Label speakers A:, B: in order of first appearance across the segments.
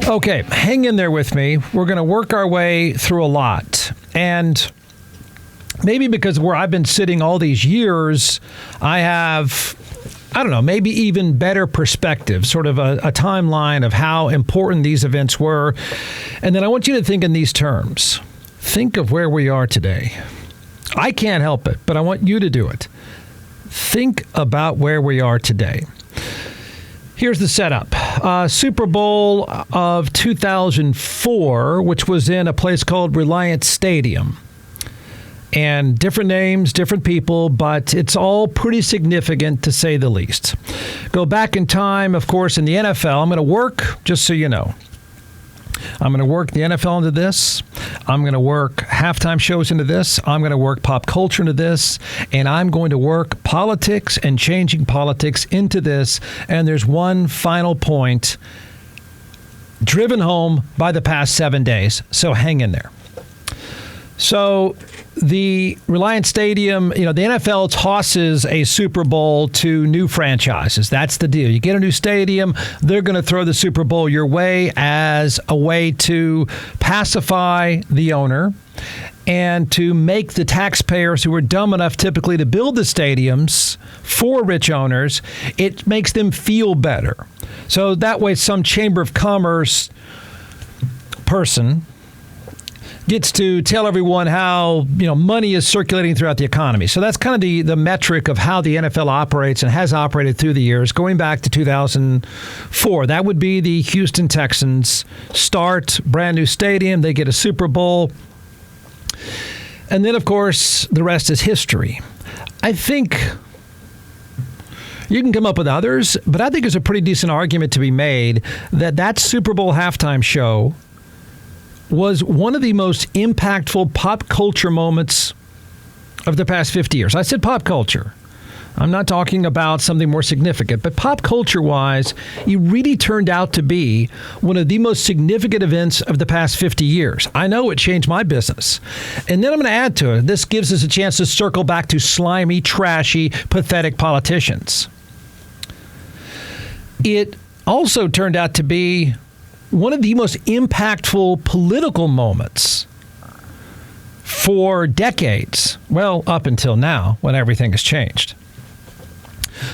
A: Okay, hang in there with me. We're going to work our way through a lot. And maybe because where I've been sitting all these years, I have, I don't know, maybe even better perspective, sort of a timeline of how important these events were. And then I want you to think in these terms. Think of where we are today. I can't help it, but I want you to do it. Think about where we are today. Here's the setup. Super Bowl of 2004, which was in a place called Reliant Stadium. And different names, different people, but it's all pretty significant to say the least. Go back in time, of course, in the NFL. I'm going to work, just so you know. I'm going to work the NFL into this. I'm going to work halftime shows into this. I'm going to work pop culture into this. And I'm going to work politics and changing politics into this. And there's one final point driven home by the past 7 days. So hang in there. So the Reliant Stadium, the NFL tosses a Super Bowl to new franchises. That's the deal. You get a new stadium, they're going to throw the Super Bowl your way as a way to pacify the owner and to make the taxpayers who are dumb enough typically to build the stadiums for rich owners, it makes them feel better. So that way some Chamber of Commerce person gets to tell everyone how money is circulating throughout the economy. So that's kind of the metric of how the NFL operates and has operated through the years, going back to 2004. That would be the Houston Texans start, brand new stadium. They get a Super Bowl. And then, of course, the rest is history. I think you can come up with others, but I think there's a pretty decent argument to be made that Super Bowl halftime show was one of the most impactful pop culture moments of the past 50 years. I said pop culture. I'm not talking about something more significant, but pop culture-wise, it really turned out to be one of the most significant events of the past 50 years. I know it changed my business. And then I'm going to add to it, this gives us a chance to circle back to slimy, trashy, pathetic politicians. It also turned out to be one of the most impactful political moments for decades. Well, up until now, when everything has changed.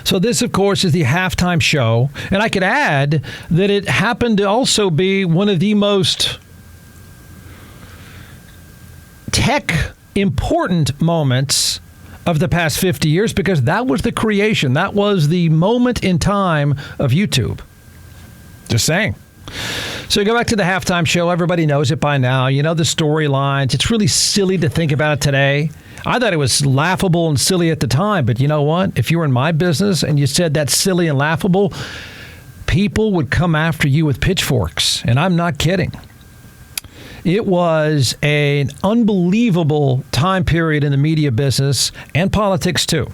A: So this, of course, is the halftime show. And I could add that it happened to also be one of the most tech-important moments of the past 50 years, because that was the creation. That was the moment in time of YouTube. Just saying. So you go back to the halftime show. Everybody knows it by now. You know the storylines. It's really silly to think about it today. I thought it was laughable and silly at the time. But you know what? If you were in my business and you said that's silly and laughable, people would come after you with pitchforks. And I'm not kidding. It was an unbelievable time period in the media business and politics, too.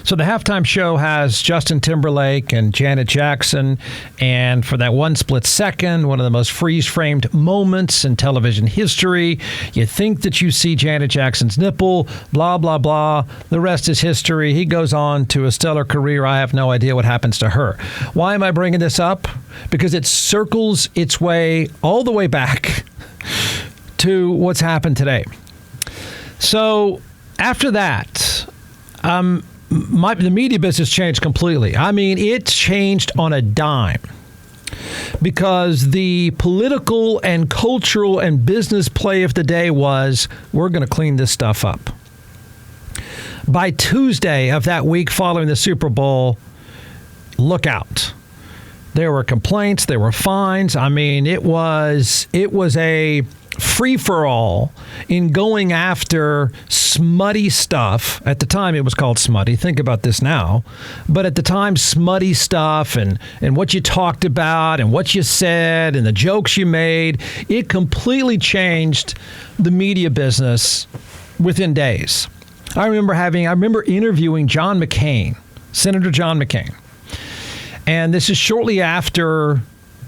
A: So the halftime show has Justin Timberlake and Janet Jackson, and for that one split second, one of the most freeze-framed moments in television history, you think that you see Janet Jackson's nipple, blah, blah, blah. The rest is history. He goes on to a stellar career. I have no idea what happens to her. Why am I bringing this up? Because it circles its way all the way back to what's happened today. So after that, the media business changed completely. I mean, it changed on a dime because the political and cultural and business play of the day was, we're going to clean this stuff up. By Tuesday of that week following the Super Bowl, look out. There were complaints, there were fines. I mean, it was a free-for-all in going after smutty stuff. At the time, it was called smutty. Think about this now. But at the time, smutty stuff and what you talked about and what you said and the jokes you made, it completely changed the media business within days. I remember interviewing John McCain, Senator John McCain. And this is shortly after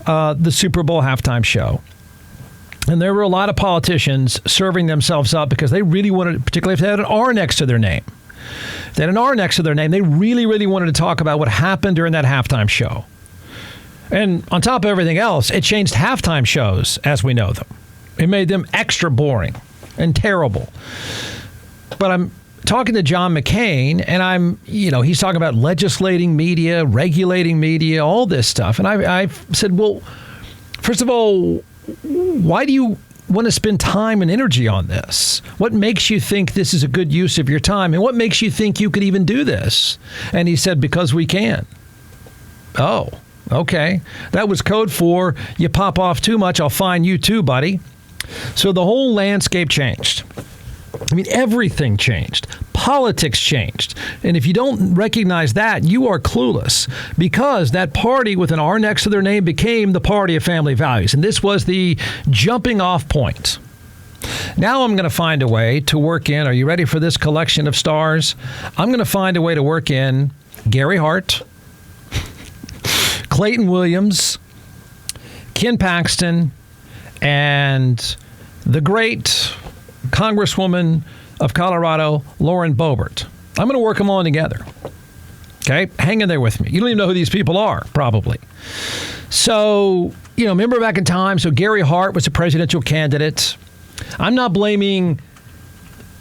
A: the Super Bowl halftime show. And there were a lot of politicians serving themselves up because they really wanted, particularly if they had an R next to their name. If they had an R next to their name, they really, really wanted to talk about what happened during that halftime show. And on top of everything else, it changed halftime shows as we know them. It made them extra boring and terrible. But I'm talking to John McCain, and he's talking about legislating media, regulating media, all this stuff. And I said, well, first of all, why do you want to spend time and energy on this? What makes you think this is a good use of your time? And what makes you think you could even do this? And he said, because we can. Oh, okay. That was code for you pop off too much, I'll fine you too, buddy. So the whole landscape changed. I mean, everything changed. Politics changed. And if you don't recognize that, you are clueless, because that party with an R next to their name became the party of family values. And this was the jumping off point. Now I'm going to find a way to work in, are you ready for this collection of stars? I'm going to find a way to work in Gary Hart, Clayton Williams, Ken Paxton, and the great Congresswoman of Colorado, Lauren Boebert. I'm going to work them all together. Okay? Hang in there with me. You don't even know who these people are, probably. So, remember back in time, so Gary Hart was a presidential candidate. I'm not blaming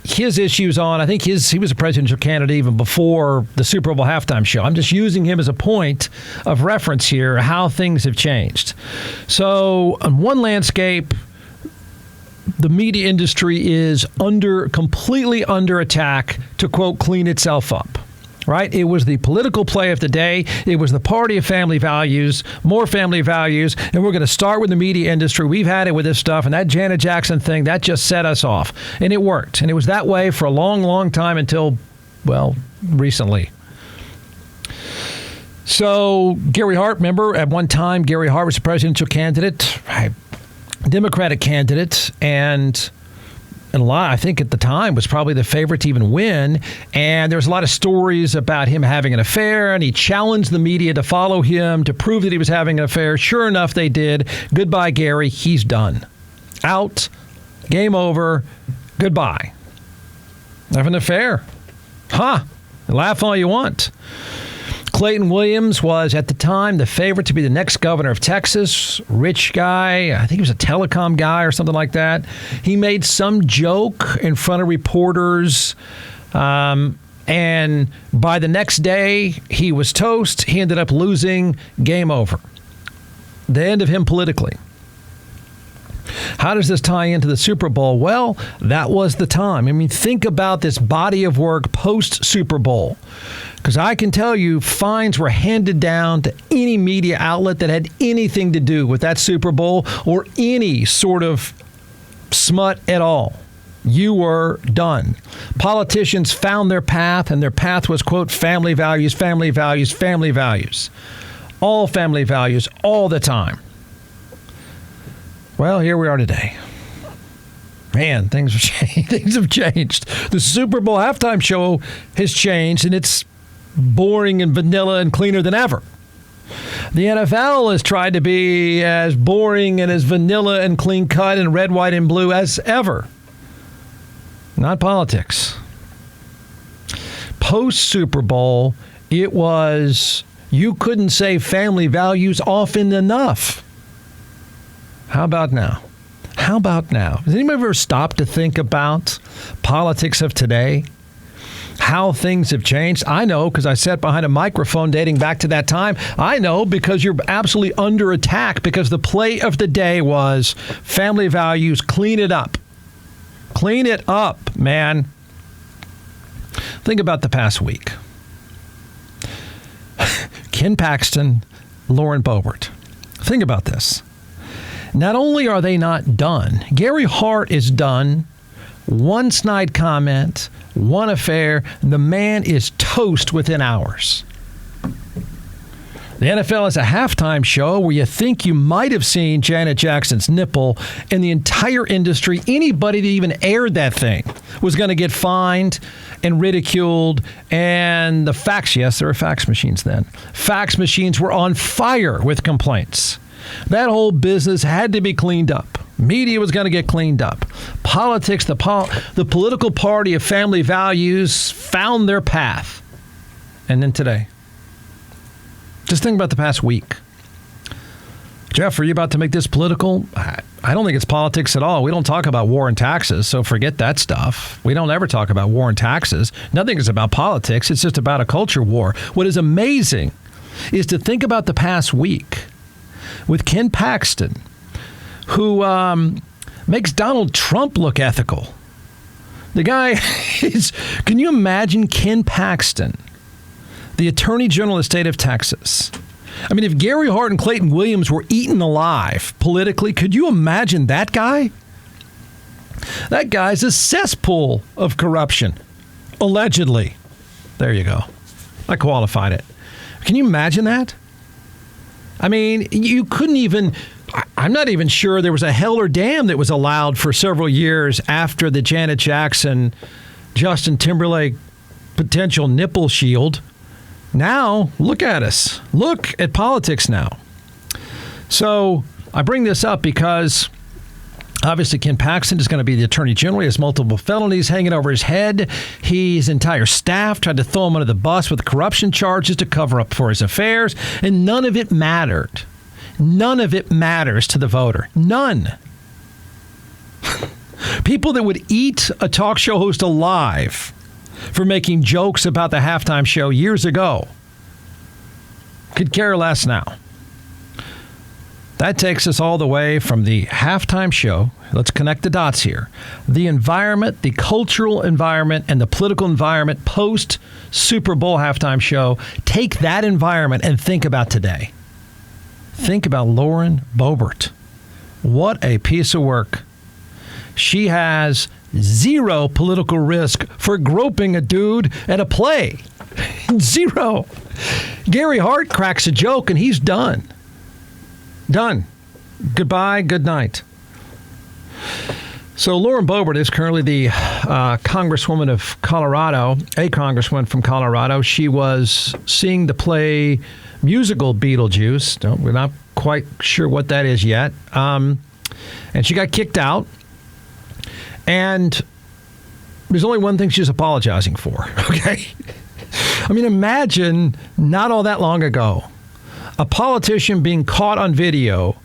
A: his issues on, I think he was a presidential candidate even before the Super Bowl halftime show. I'm just using him as a point of reference here, how things have changed. So, on one landscape, the media industry is completely under attack to, quote, clean itself up, right? It was the political play of the day. It was the party of family values, more family values, and we're going to start with the media industry. We've had it with this stuff, and that Janet Jackson thing, that just set us off. And it worked. And it was that way for a long, long time until, well, recently. So Gary Hart, remember, at one time, Gary Hart was a presidential candidate, right? Democratic candidate, and a lot, I think at the time, was probably the favorite to even win. And there's a lot of stories about him having an affair, and he challenged the media to follow him to prove that he was having an affair. Sure enough, they did. Goodbye, Gary. He's done. Out. Game over. Goodbye. Have an affair. Huh. Laugh all you want. Clayton Williams was, at the time, the favorite to be the next governor of Texas. Rich guy. I think he was a telecom guy or something like that. He made some joke in front of reporters. And by the next day, he was toast. He ended up losing. Game over. The end of him politically. How does this tie into the Super Bowl? Well, that was the time. I mean, think about this body of work post-Super Bowl. Because I can tell you, fines were handed down to any media outlet that had anything to do with that Super Bowl or any sort of smut at all. You were done. Politicians found their path, and their path was, quote, family values, family values, family values. All family values, all the time. Well, here we are today. Man, things have changed. Things have changed. The Super Bowl halftime show has changed, and it's boring and vanilla and cleaner than ever. The NFL has tried to be as boring and as vanilla and clean cut and red, white, and blue as ever. Not politics. Post-Super Bowl, it was, you couldn't say family values often enough. How about now? How about now? Has anybody ever stopped to think about politics of today? How things have changed? I know because I sat behind a microphone dating back to that time. I know because you're absolutely under attack because the play of the day was family values, clean it up. Clean it up, man. Think about the past week. Ken Paxton, Lauren Boebert. Think about this. Not only are they not done, Gary Hart is done. One snide comment, one affair, the man is toast within hours. The NFL is a halftime show where you think you might have seen Janet Jackson's nipple, and the entire industry, anybody that even aired that thing, was going to get fined and ridiculed. And the fax, yes, there were fax machines then. Fax machines were on fire with complaints. That whole business had to be cleaned up. Media was going to get cleaned up. Politics, the political party of family values found their path. And then today. Just think about the past week. Jeff, are you about to make this political? I don't think it's politics at all. We don't talk about war and taxes, so forget that stuff. We don't ever talk about war and taxes. Nothing is about politics. It's just about a culture war. What is amazing is to think about the past week with Ken Paxton, who makes Donald Trump look ethical. The guy is, can you imagine Ken Paxton, the Attorney General of the state of Texas? I mean, if Gary Hart and Clayton Williams were eaten alive politically, could you imagine that guy? That guy's a cesspool of corruption, allegedly. There you go. I qualified it. Can you imagine that? I mean, you couldn't even, I'm not even sure there was a Heller Dam that was allowed for several years after the Janet Jackson, Justin Timberlake potential nipple shield. Now, look at us. Look at politics now. So I bring this up because obviously Ken Paxton is going to be the Attorney General. He has multiple felonies hanging over his head. His entire staff tried to throw him under the bus with corruption charges to cover up for his affairs, and none of it mattered. None of it matters to the voter. None. People that would eat a talk show host alive for making jokes about the halftime show years ago could care less now. That takes us all the way from the halftime show. Let's connect the dots here. The environment, the cultural environment, and the political environment post Super Bowl halftime show. Take that environment and think about today. Think about Lauren Boebert. What a piece of work. She has zero political risk for groping a dude at a play. Zero. Gary Hart cracks a joke and he's done. Done. Goodbye, good night. So Lauren Boebert is currently the Congresswoman of Colorado, a Congresswoman from Colorado. She was seeing the play musical Beetlejuice. We're not quite sure what that is yet. And she got kicked out. And there's only one thing she's apologizing for, okay? I mean, imagine not all that long ago, a politician being caught on video,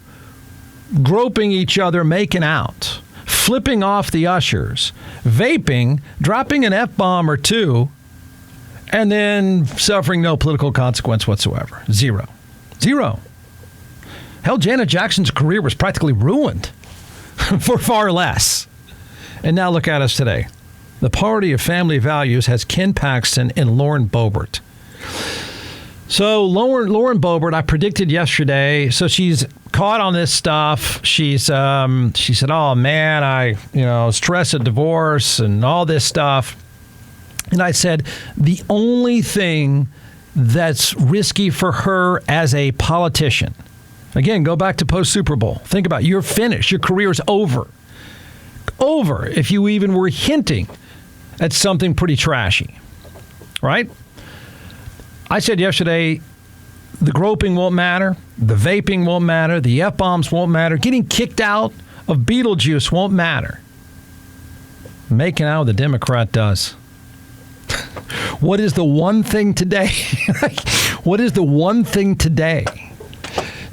A: groping each other, making out, flipping off the ushers, vaping, dropping an F-bomb or two, and then suffering no political consequence whatsoever. Zero. Zero. Hell, Janet Jackson's career was practically ruined for far less. And now look at us today. The party of family values has Ken Paxton and Lauren Boebert. So Lauren Boebert, I predicted yesterday, so she's caught on this stuff. She said, oh man, stress of divorce and all this stuff. And I said, the only thing that's risky for her as a politician, again, go back to post-Super Bowl. Think about it. You're finished. Your career is over. Over if you even were hinting at something pretty trashy, right? I said yesterday, the groping won't matter, the vaping won't matter, the F-bombs won't matter, getting kicked out of Beetlejuice won't matter. Making out with a Democrat does. What is the one thing today? What is the one thing today?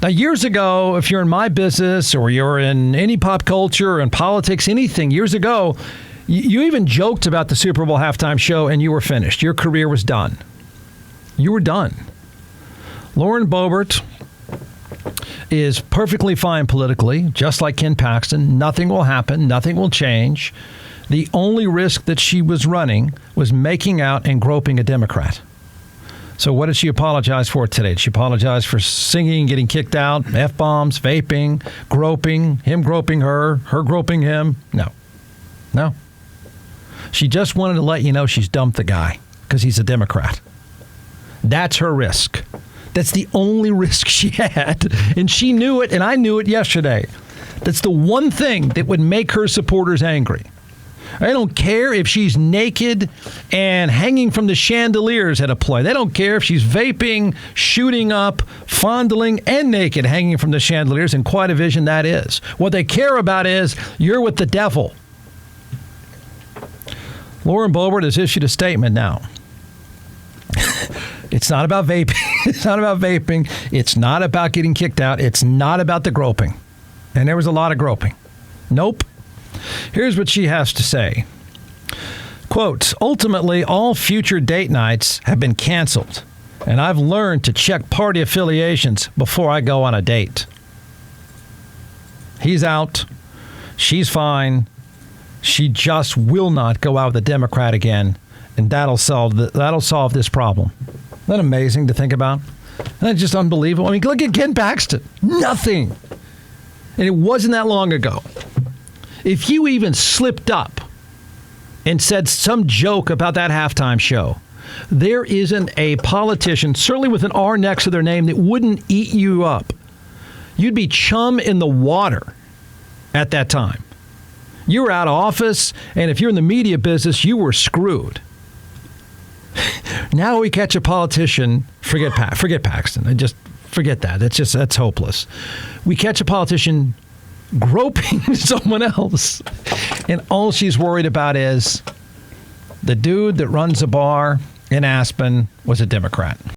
A: Now, years ago, if you're in my business or you're in any pop culture and politics, anything, years ago, you even joked about the Super Bowl halftime show and you were finished. Your career was done. You were done. Lauren Boebert is perfectly fine politically, just like Ken Paxton. Nothing will happen. Nothing will change. The only risk that she was running was making out and groping a Democrat. So what did she apologize for today? Did she apologize for singing, getting kicked out, F-bombs, vaping, groping, him groping her groping him? No. No. She just wanted to let you know she's dumped the guy because he's a Democrat. That's her risk. That's the only risk she had. And she knew it, and I knew it yesterday. That's the one thing that would make her supporters angry. I don't care if she's naked and hanging from the chandeliers at a play. They don't care if she's vaping, shooting up, fondling, and naked hanging from the chandeliers, and quite a vision that is. What they care about is you're with the devil. Lauren Boebert has issued a statement now. It's not about vaping. It's not about vaping. It's not about getting kicked out. It's not about the groping. And there was a lot of groping. Nope. Here's what she has to say. Quote, ultimately, all future date nights have been canceled, and I've learned to check party affiliations before I go on a date. He's out. She's fine. She just will not go out with a Democrat again, and that'll solve this problem. Isn't that amazing to think about? That's just unbelievable. I mean, look at Ken Paxton. Nothing. And it wasn't that long ago. If you even slipped up and said some joke about that halftime show, there isn't a politician, certainly with an R next to their name, that wouldn't eat you up. You'd be chum in the water at that time. You were out of office, and if you're in the media business, you were screwed. Now we catch a politician, forget Paxton. Just forget that. That's hopeless. We catch a politician groping someone else, and all she's worried about is the dude that runs a bar in Aspen was a Democrat.